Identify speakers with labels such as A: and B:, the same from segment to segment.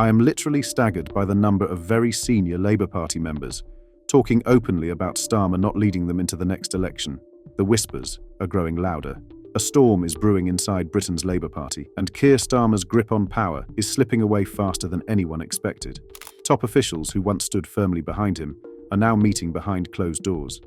A: I am literally staggered by the number of very senior Labour Party members talking openly about Starmer not leading them into the next election. The whispers are growing louder. A storm is brewing inside Britain's Labour Party, and Keir Starmer's grip on power is slipping away faster than anyone expected. Top officials who once stood firmly behind him are now meeting behind closed doors.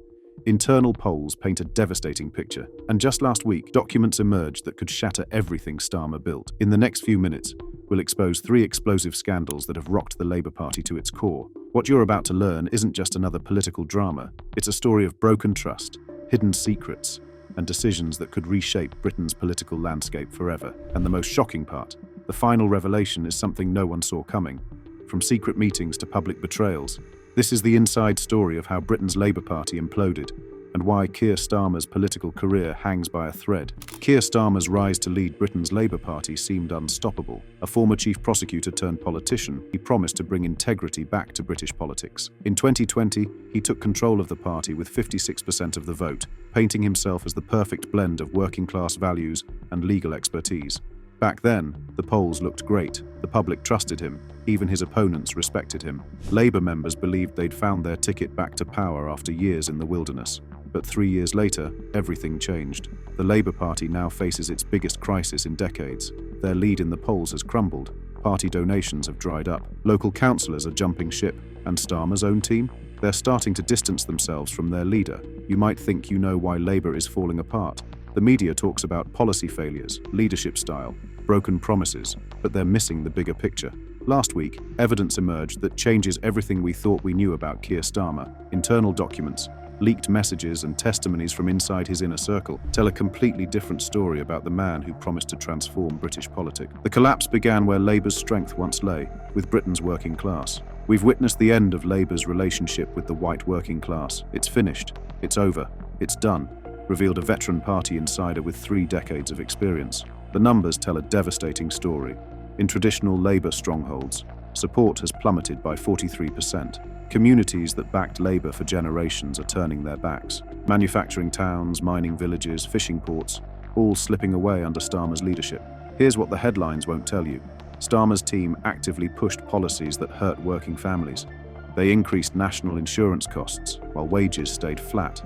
A: Internal polls paint a devastating picture, and just last week, documents emerged that could shatter everything Starmer built. In the next few minutes, we'll expose 3 explosive scandals that have rocked the Labour Party to its core. What you're about to learn isn't just another political drama, it's a story of broken trust, hidden secrets, and decisions that could reshape Britain's political landscape forever. And the most shocking part, the final revelation is something no one saw coming. From secret meetings to public betrayals, this is the inside story of how Britain's Labour Party imploded and why Keir Starmer's political career hangs by a thread. Keir Starmer's rise to lead Britain's Labour Party seemed unstoppable. A former chief prosecutor turned politician, he promised to bring integrity back to British politics. In 2020, he took control of the party with 56% of the vote, painting himself as the perfect blend of working-class values and legal expertise. Back then, the polls looked great. The public trusted him. Even his opponents respected him. Labour members believed they'd found their ticket back to power after years in the wilderness. But 3 years later, everything changed. The Labour Party now faces its biggest crisis in decades. Their lead in the polls has crumbled. Party donations have dried up. Local councillors are jumping ship. And Starmer's own team? They're starting to distance themselves from their leader. You might think you know why Labour is falling apart. The media talks about policy failures, leadership style, broken promises, but they're missing the bigger picture. Last week, evidence emerged that changes everything we thought we knew about Keir Starmer. Internal documents, leaked messages and testimonies from inside his inner circle tell a completely different story about the man who promised to transform British politics. The collapse began where Labour's strength once lay, with Britain's working class. We've witnessed the end of Labour's relationship with the white working class. It's finished. It's over. It's done, revealed a veteran party insider with 3 decades of experience. The numbers tell a devastating story. In traditional Labour strongholds, support has plummeted by 43%. Communities that backed Labour for generations are turning their backs. Manufacturing towns, mining villages, fishing ports, all slipping away under Starmer's leadership. Here's what the headlines won't tell you. Starmer's team actively pushed policies that hurt working families. They increased national insurance costs, while wages stayed flat.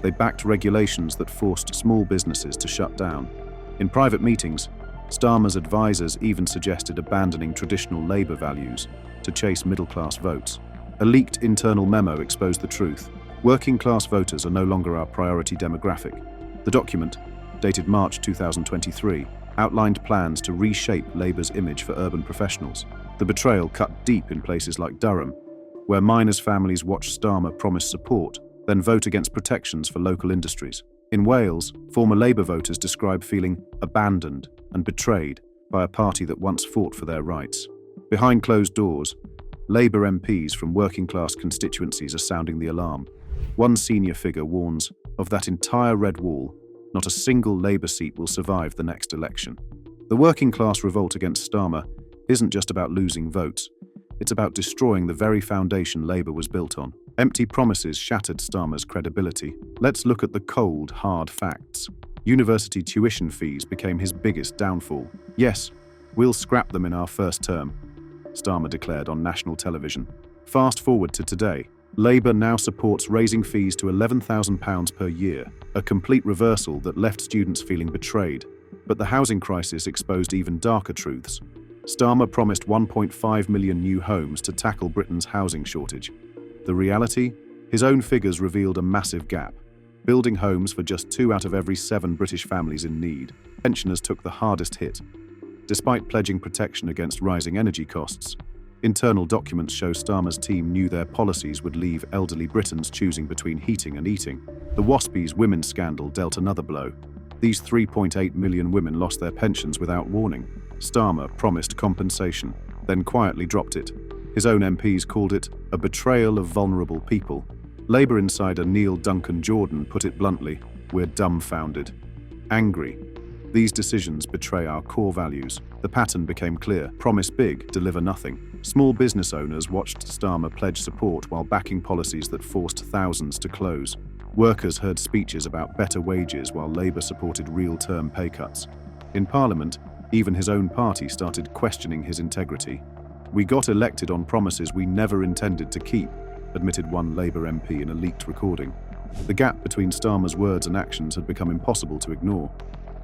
A: They backed regulations that forced small businesses to shut down. In private meetings, Starmer's advisors even suggested abandoning traditional Labour values to chase middle-class votes. A leaked internal memo exposed the truth. Working-class voters are no longer our priority demographic. The document, dated March 2023, outlined plans to reshape Labour's image for urban professionals. The betrayal cut deep in places like Durham, where miners' families watched Starmer promise support, then vote against protections for local industries. In Wales, former Labour voters describe feeling abandoned and betrayed by a party that once fought for their rights. Behind closed doors, Labour MPs from working-class constituencies are sounding the alarm. One senior figure warns of that entire red wall, not a single Labour seat will survive the next election. The working-class revolt against Starmer isn't just about losing votes, it's about destroying the very foundation Labour was built on. Empty promises shattered Starmer's credibility. Let's look at the cold, hard facts. University tuition fees became his biggest downfall. Yes, we'll scrap them in our first term, Starmer declared on national television. Fast forward to today. Labour now supports raising fees to £11,000 per year, a complete reversal that left students feeling betrayed. But the housing crisis exposed even darker truths. Starmer promised 1.5 million new homes to tackle Britain's housing shortage. The reality? His own figures revealed a massive gap, building homes for just 2 out of every 7 British families in need. Pensioners took the hardest hit. Despite pledging protection against rising energy costs, internal documents show Starmer's team knew their policies would leave elderly Britons choosing between heating and eating. The Waspies women's scandal dealt another blow. These 3.8 million women lost their pensions without warning. Starmer promised compensation, then quietly dropped it. His own MPs called it a betrayal of vulnerable people. Labour insider Neil Duncan Jordan put it bluntly, "We're dumbfounded." Angry. These decisions betray our core values. The pattern became clear. Promise big, deliver nothing. Small business owners watched Starmer pledge support while backing policies that forced thousands to close. Workers heard speeches about better wages while Labour supported real-term pay cuts. In Parliament, even his own party started questioning his integrity. "We got elected on promises we never intended to keep," admitted one Labour MP in a leaked recording. The gap between Starmer's words and actions had become impossible to ignore.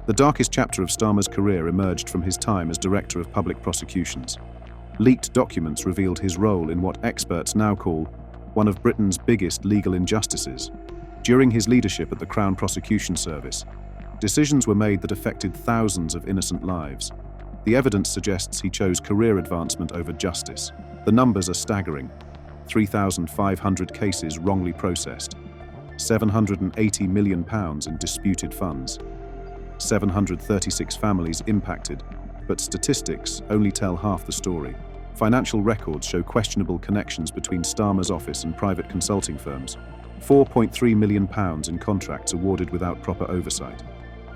A: The darkest chapter of Starmer's career emerged from his time as Director of Public Prosecutions. Leaked documents revealed his role in what experts now call one of Britain's biggest legal injustices. During his leadership at the Crown Prosecution Service, decisions were made that affected thousands of innocent lives. The evidence suggests he chose career advancement over justice. The numbers are staggering. 3,500 cases wrongly processed, £780 million in disputed funds, 736 families impacted, but statistics only tell half the story. Financial records show questionable connections between Starmer's office and private consulting firms. £4.3 million in contracts awarded without proper oversight.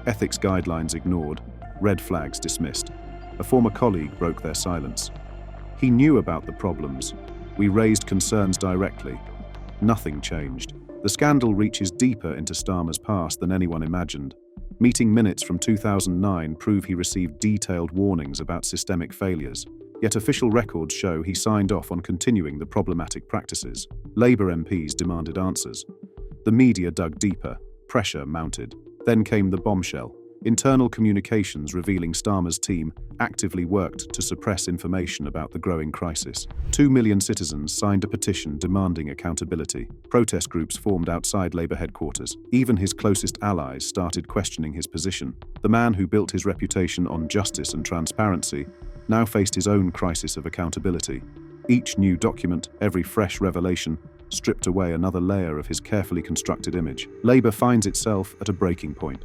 A: Ethics guidelines ignored, red flags dismissed. A former colleague broke their silence. "He knew about the problems. We raised concerns directly. Nothing changed." The scandal reaches deeper into Starmer's past than anyone imagined. Meeting minutes from 2009 prove he received detailed warnings about systemic failures. Yet official records show he signed off on continuing the problematic practices. Labour MPs demanded answers. The media dug deeper. Pressure mounted. Then came the bombshell. Internal communications revealing Starmer's team actively worked to suppress information about the growing crisis. 2 million citizens signed a petition demanding accountability. Protest groups formed outside Labour headquarters. Even his closest allies started questioning his position. The man who built his reputation on justice and transparency now faced his own crisis of accountability. Each new document, every fresh revelation, stripped away another layer of his carefully constructed image. Labour finds itself at a breaking point.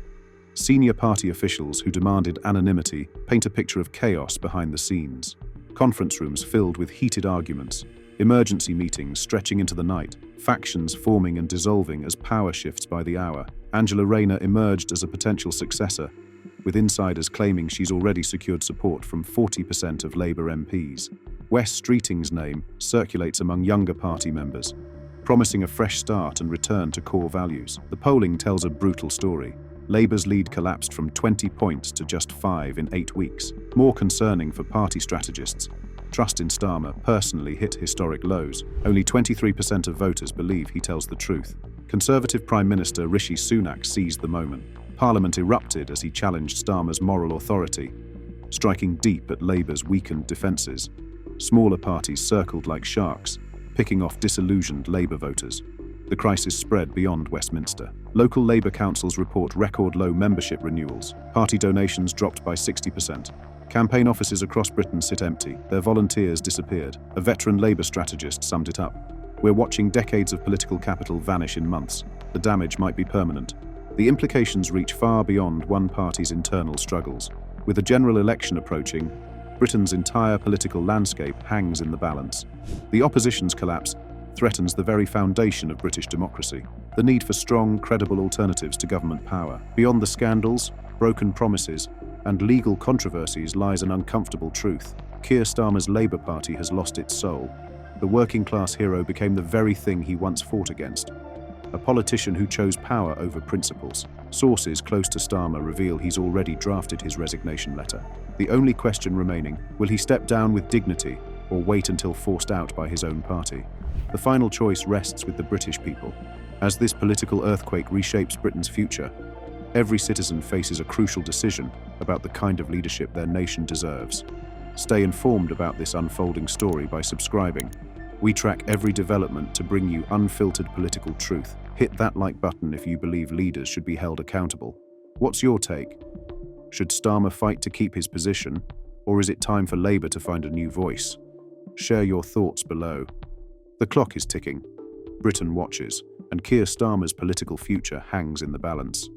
A: Senior party officials who demanded anonymity paint a picture of chaos behind the scenes. Conference rooms filled with heated arguments, emergency meetings stretching into the night, factions forming and dissolving as power shifts by the hour. Angela Rayner emerged as a potential successor, with insiders claiming she's already secured support from 40% of Labour MPs. Wes Streeting's name circulates among younger party members, promising a fresh start and return to core values. The polling tells a brutal story. Labour's lead collapsed from 20 points to just 5 in 8 weeks. More concerning for party strategists, trust in Starmer personally hit historic lows. Only 23% of voters believe he tells the truth. Conservative Prime Minister Rishi Sunak seized the moment. Parliament erupted as he challenged Starmer's moral authority, striking deep at Labour's weakened defences. Smaller parties circled like sharks, picking off disillusioned Labour voters. The crisis spread beyond Westminster. Local Labour councils report record-low membership renewals. Party donations dropped by 60%. Campaign offices across Britain sit empty. Their volunteers disappeared. A veteran Labour strategist summed it up. "We're watching decades of political capital vanish in months. The damage might be permanent." The implications reach far beyond one party's internal struggles. With a general election approaching, Britain's entire political landscape hangs in the balance. The opposition's collapse threatens the very foundation of British democracy. The need for strong, credible alternatives to government power. Beyond the scandals, broken promises, and legal controversies lies an uncomfortable truth. Keir Starmer's Labour Party has lost its soul. The working-class hero became the very thing he once fought against. A politician who chose power over principles. Sources close to Starmer reveal he's already drafted his resignation letter. The only question remaining, will he step down with dignity or wait until forced out by his own party? The final choice rests with the British people. As this political earthquake reshapes Britain's future, every citizen faces a crucial decision about the kind of leadership their nation deserves. Stay informed about this unfolding story by subscribing. We track every development to bring you unfiltered political truth. Hit that like button if you believe leaders should be held accountable. What's your take? Should Starmer fight to keep his position, or is it time for Labour to find a new voice? Share your thoughts below. The clock is ticking. Britain watches, and Keir Starmer's political future hangs in the balance.